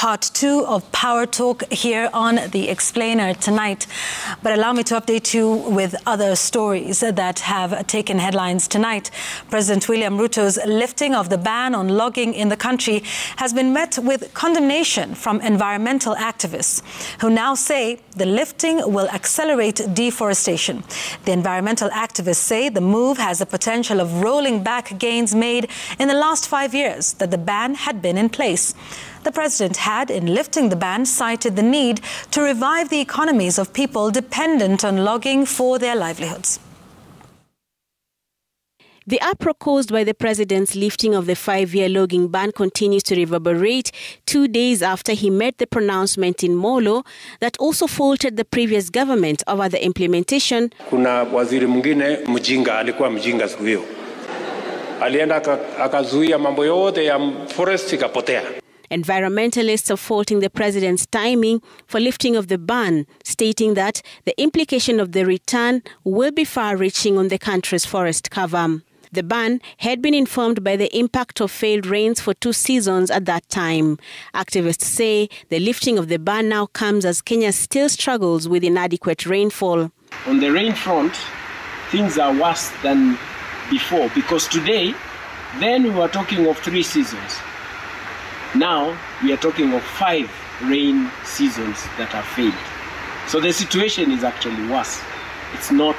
part 2 of Power Talk here on The Explainer tonight. But allow me to update you with other stories that have taken headlines tonight. President William Ruto's lifting of the ban on logging in the country has been met with condemnation from environmental activists who now say the lifting will accelerate deforestation. The environmental activists say the move has the potential of rolling back gains made in the last 5 years that the ban had been in place. The president had, in lifting the ban, cited the need to revive the economies of people dependent on logging for their livelihoods. The uproar caused by the president's lifting of the 5-year logging ban continues to reverberate 2 days after he made the pronouncement in Molo that also faulted the previous government over the implementation. Kuna waziri mwingine mjinga, alikuwa mjinga siku hiyo. Alienda akazuia mambo yote ya forest ikapotea. Environmentalists are faulting the president's timing for lifting of the ban, stating that the implication of the return will be far-reaching on the country's forest cover. The ban had been informed by the impact of failed rains for 2 seasons at that time. Activists say the lifting of the ban now comes as Kenya still struggles with inadequate rainfall. On the rain front, things are worse than before, because today, then we were talking of 3 seasons. Now we are talking of 5 rain seasons that have failed. So the situation is actually worse. It's not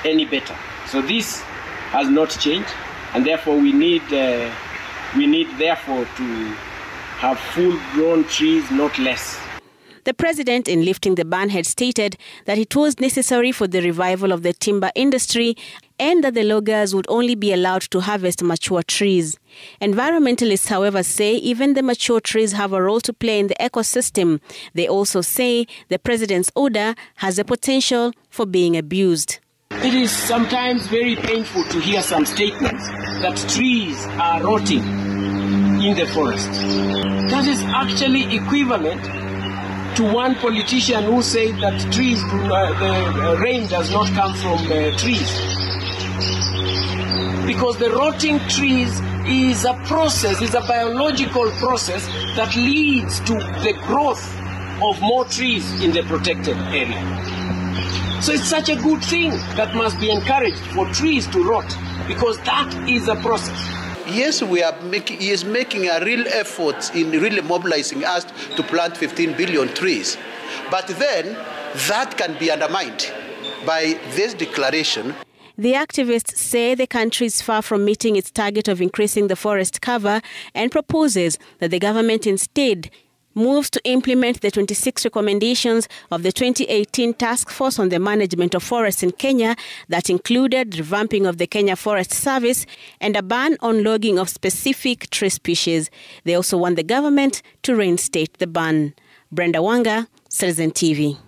any better. So this has not changed, and therefore we need therefore to have full-grown trees, not less. The president, in lifting the ban, had stated that it was necessary for the revival of the timber industry and that the loggers would only be allowed to harvest mature trees. Environmentalists, however, say even the mature trees have a role to play in the ecosystem. They also say the president's order has the potential for being abused. It is sometimes very painful to hear some statements that trees are rotting in the forest. That is actually equivalent to one politician who said that trees, the rain does not come from trees. Because the rotting trees is a process, is a biological process that leads to the growth of more trees in the protected area. So it's such a good thing that must be encouraged for trees to rot, because that is a process. Yes, he is making a real effort in really mobilizing us to plant 15 billion trees. But then that can be undermined by this declaration. The activists say the country is far from meeting its target of increasing the forest cover and proposes that the government instead moves to implement the 26 recommendations of the 2018 Task Force on the Management of Forests in Kenya that included revamping of the Kenya Forest Service and a ban on logging of specific tree species. They also want the government to reinstate the ban. Brenda Wanga, Citizen TV.